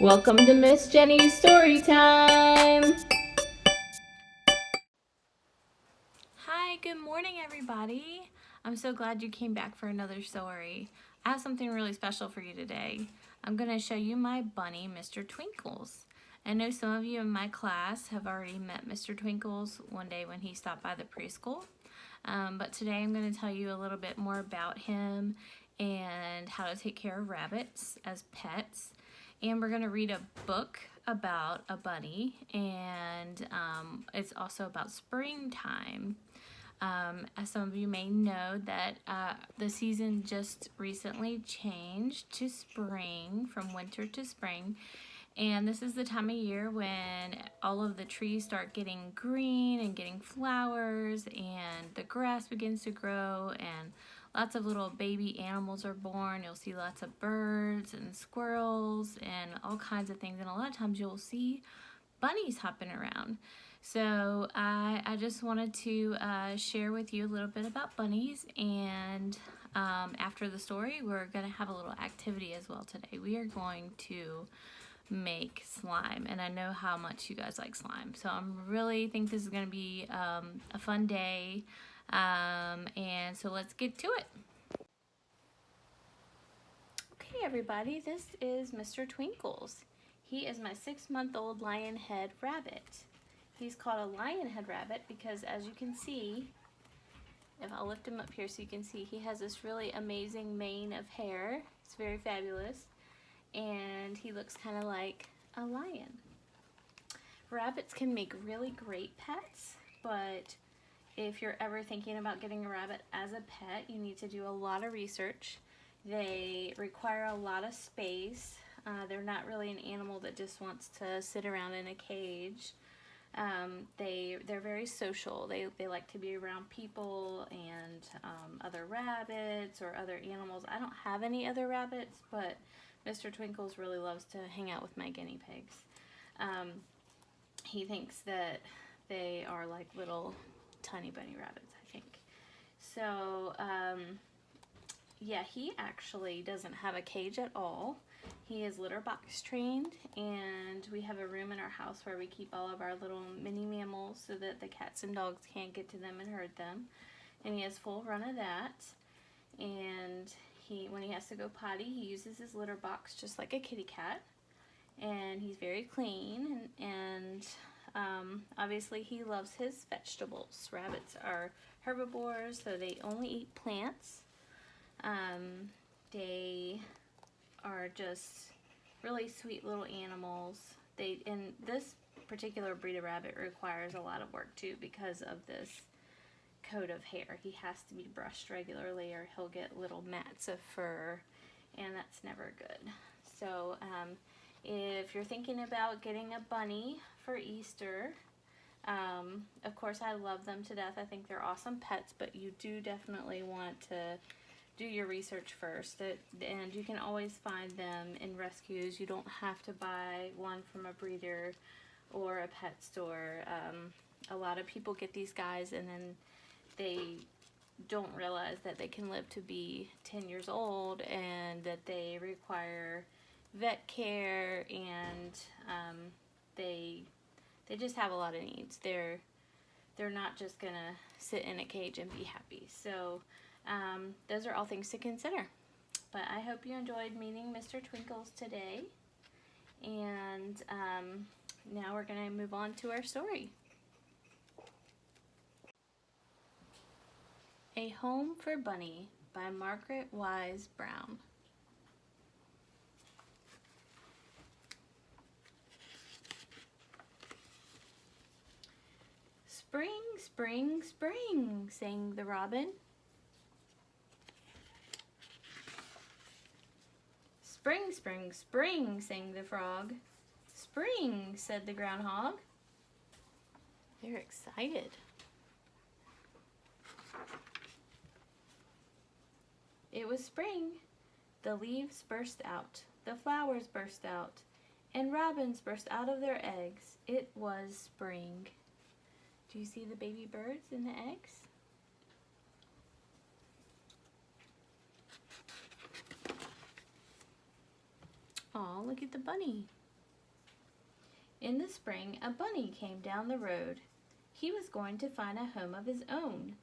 Welcome to Miss Jenny's story time. Hi, good morning, everybody. I'm so glad you came back for another story. I have something really special for you today. I'm going to show you my bunny, Mr. Twinkles. I know some of you in my class have already met Mr. Twinkles one day when he stopped by the preschool. But today I'm going to tell you a little bit more about him and how to take care of rabbits as pets. And we're going to read a book about a bunny, and it's also about springtime. As some of you may know, that the season just recently changed to spring, from winter to spring. And this is the time of year when all of the trees start getting green and getting flowers, and the grass begins to grow, and lots of little baby animals are born. You'll see lots of birds and squirrels and all kinds of things. And a lot of times you'll see bunnies hopping around. So I just wanted to share with you a little bit about bunnies, and after the story, we're going to have a little activity as well today. We are going to make slime, and I know how much you guys like slime, so I really think this is going to be a fun day, and so let's get to it. Okay, everybody, this is Mr. Twinkles. He is my 6-month-old lion head rabbit. He's called a lion head rabbit because, as you can see, if I'll lift him up here so you can see, he has this really amazing mane of hair. It's very fabulous, and he looks kind of like a lion. Rabbits can make really great pets, but if you're ever thinking about getting a rabbit as a pet, you need to do a lot of research. They require a lot of space. They're not really an animal that just wants to sit around in a cage. They're very social. They like to be around people and other rabbits or other animals. I don't have any other rabbits, but Mr. Twinkles really loves to hang out with my guinea pigs. He thinks that they are like little tiny bunny rabbits, I think. So, yeah, he actually doesn't have a cage at all. He is litter box trained, and we have a room in our house where we keep all of our little mini mammals so that the cats and dogs can't get to them and hurt them. And he has full run of that. And when he has to go potty, he uses his litter box just like a kitty cat. And he's very clean, and obviously he loves his vegetables. Rabbits are herbivores, so they only eat plants. They are just really sweet little animals. And this particular breed of rabbit requires a lot of work too because of this coat of hair. He has to be brushed regularly or he'll get little mats of fur, and that's never good. So if you're thinking about getting a bunny for Easter, of course I love them to death. I think they're awesome pets, but you do definitely want to do your research first. And you can always find them in rescues. You don't have to buy one from a breeder or a pet store. A lot of people get these guys and then they don't realize that they can live to be 10 years old and that they require vet care, and they just have a lot of needs. They're not just gonna sit in a cage and be happy. So those are all things to consider. But I hope you enjoyed meeting Mr. Twinkles today, and now we're gonna move on to our story. A Home for Bunny by Margaret Wise Brown. Spring, spring, spring, sang the robin. Spring, spring, spring, sang the frog. Spring, said the groundhog. They're excited. It was spring. The leaves burst out, the flowers burst out, and robins burst out of their eggs. It was spring. Do you see the baby birds in the eggs? Aw, look at the bunny. In the spring, a bunny came down the road. He was going to find a home of his own.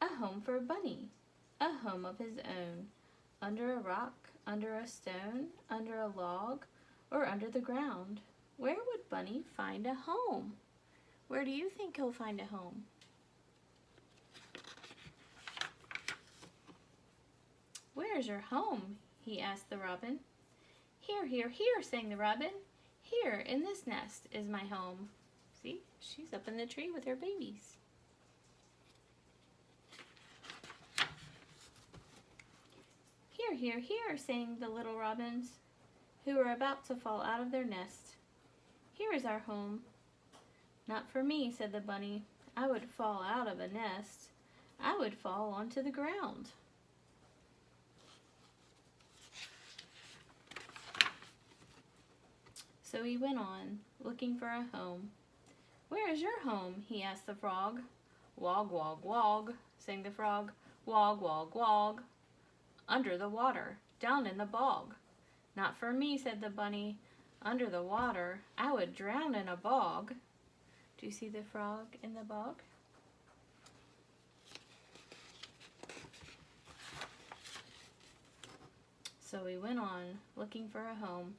A home for a bunny. A home of his own. Under a rock, under a stone, under a log, or under the ground. Where would Bunny find a home? Where do you think he'll find a home? Where's your home? He asked the robin. Here, here, here, sang the robin. Here, in this nest, is my home. See, she's up in the tree with her babies. Here, here, here, sang the little robins, who were about to fall out of their nest. Here is our home. Not for me, said the bunny. I would fall out of a nest. I would fall onto the ground. So he went on, looking for a home. Where is your home? He asked the frog. Wog, wog, wog, sang the frog. Wog, wog, wog. Under the water, down in the bog. Not for me, said the bunny. Under the water, I would drown in a bog. Do you see the frog in the bog? So he went on, looking for a home.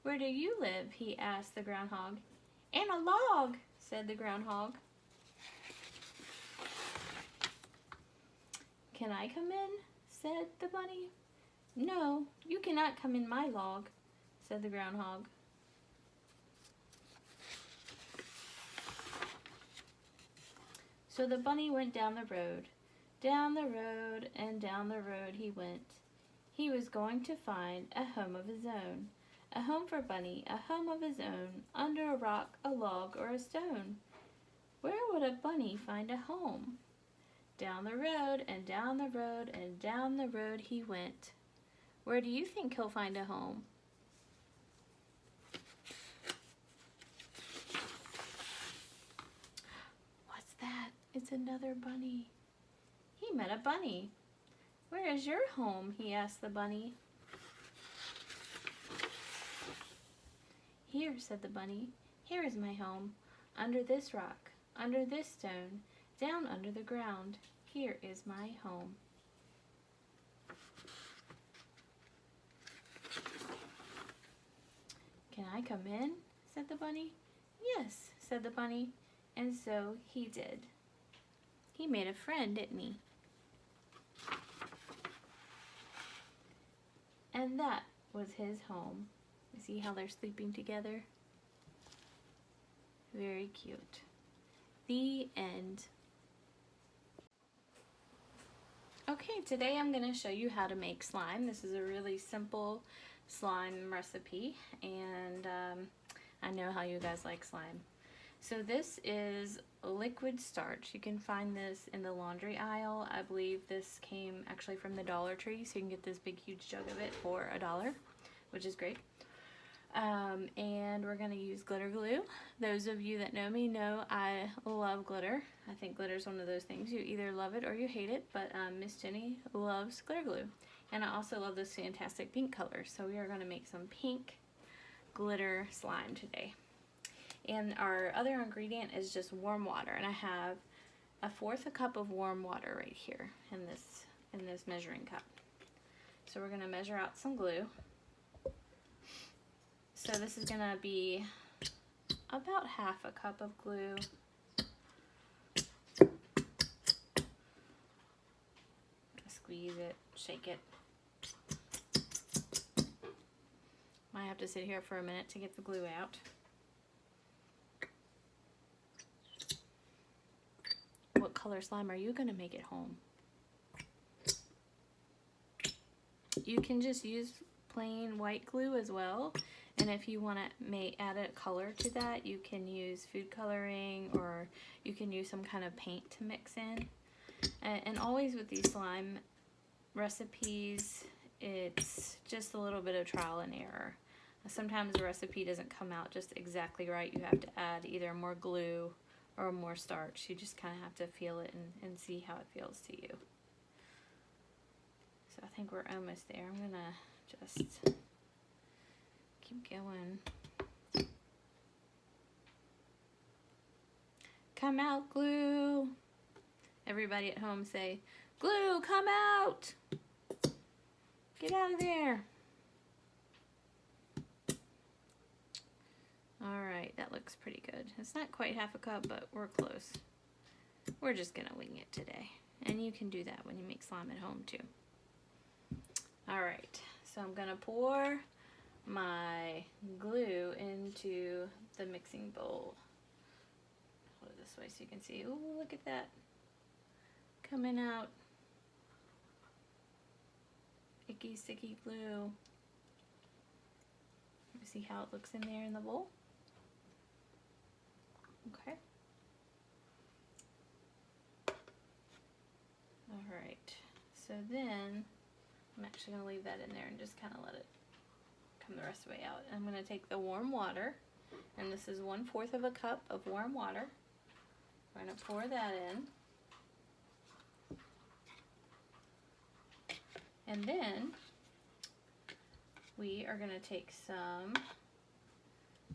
Where do you live? He asked the groundhog. In a log, said the groundhog. Can I come in? Said the bunny. No, you cannot come in my log, said the groundhog. So the bunny went down the road. Down the road and down the road he went. He was going to find a home of his own. A home for Bunny, a home of his own, under a rock, a log, or a stone. Where would a bunny find a home? Down the road and down the road and down the road he went. Where do you think he'll find a home? What's that? It's another bunny. He met a bunny. Where is your home? He asked the bunny. Here, said the bunny. Here is my home. Under this rock, under this stone, down under the ground. Here is my home. Can I come in? Said the bunny. Yes, said the bunny. And so he did. He made a friend, didn't he? And that was his home. You see how they're sleeping together? Very cute. The end. Okay, today I'm going to show you how to make slime. This is a really simple slime recipe, and I know how you guys like slime. So this is liquid starch. You can find this in the laundry aisle. I believe this came actually from the Dollar Tree, so you can get this big huge jug of it for $1, which is great. And we're going to use glitter glue. Those of you that know me know I love glitter. I think glitter is one of those things. You either love it or you hate it, but Miss Jenny loves glitter glue. And I also love this fantastic pink color. So we are going to make some pink glitter slime today. And our other ingredient is just warm water. And I have 1/4 cup of warm water right here in this measuring cup. So we're going to measure out some glue. So this is going to be about 1/2 cup of glue. Squeeze it, shake it. Might have to sit here for a minute to get the glue out. What color slime are you going to make at home? You can just use plain white glue as well. And if you want to add a color to that, you can use food coloring, or you can use some kind of paint to mix in. And always with these slime recipes, it's just a little bit of trial and error. Sometimes the recipe doesn't come out just exactly right. You have to add either more glue or more starch. You just kind of have to feel it and see how it feels to you. So I think we're almost there. I'm going to just keep going. Come out, glue. Everybody at home say, glue, come out. Get out of there. Alright, that looks pretty good. It's not quite half a cup, but we're close. We're just gonna wing it today. And you can do that when you make slime at home too. Alright, so I'm gonna pour my glue into the mixing bowl. Hold it this way so you can see. Ooh, look at that. Coming out. Icky, sticky glue. See how it looks in there in the bowl? Okay. Alright, so then I'm actually going to leave that in there and just kind of let it come the rest of the way out. I'm going to take the warm water, and this is 1/4 of a cup of warm water. We're going to pour that in. And then we are going to take some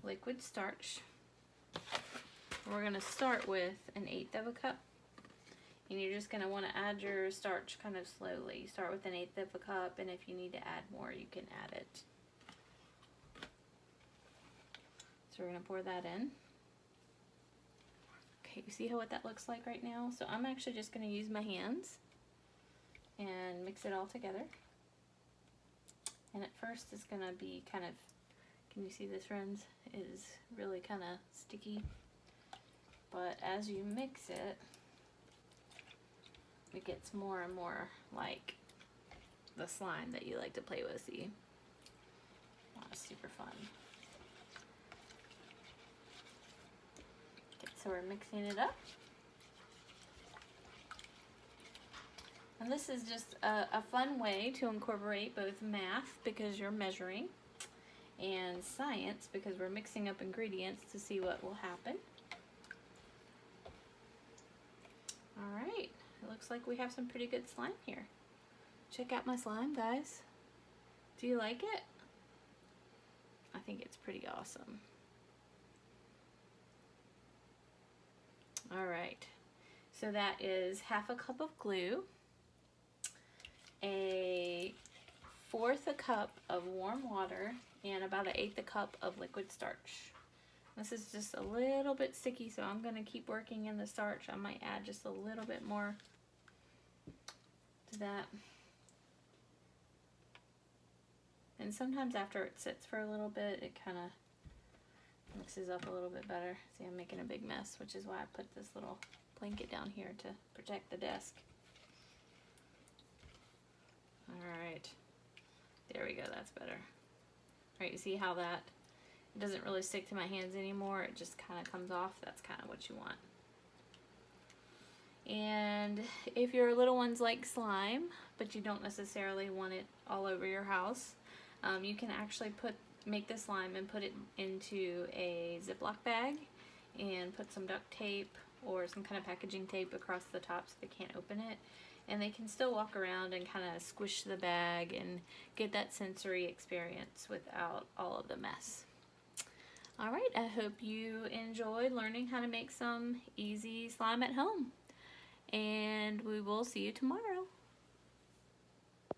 liquid starch. We're going to start with 1/8 of a cup. And you're just going to want to add your starch kind of slowly. Start with 1/8 of a cup, and if you need to add more, you can add it. So we're going to pour that in. Okay, you see what that looks like right now? So I'm actually just going to use my hands and mix it all together. And at first it's going to be kind of, can you see this, friends? It is really kind of sticky. But as you mix it, it gets more and more like the slime that you like to play with, see? Oh, it's super fun. Okay, so we're mixing it up. And this is just a fun way to incorporate both math, because you're measuring, and science, because we're mixing up ingredients to see what will happen. Alright, it looks like we have some pretty good slime here. Check out my slime, guys. Do you like it? I think it's pretty awesome. Alright, so that is 1/2 cup of glue, 1/4 a cup of warm water, and about 1/8 a cup of liquid starch. This is just a little bit sticky, so I'm going to keep working in the starch. I might add just a little bit more to that. And sometimes after it sits for a little bit, it kind of mixes up a little bit better. See, I'm making a big mess, which is why I put this little blanket down here to protect the desk. Alright, there we go, that's better. Alright, you see how that it doesn't really stick to my hands anymore, it just kind of comes off. That's kind of what you want. And if your little ones like slime, but you don't necessarily want it all over your house, you can actually make the slime and put it into a Ziploc bag and put some duct tape or some kind of packaging tape across the top so they can't open it. And they can still walk around and kind of squish the bag and get that sensory experience without all of the mess. Alright, I hope you enjoyed learning how to make some easy slime at home. And we will see you tomorrow.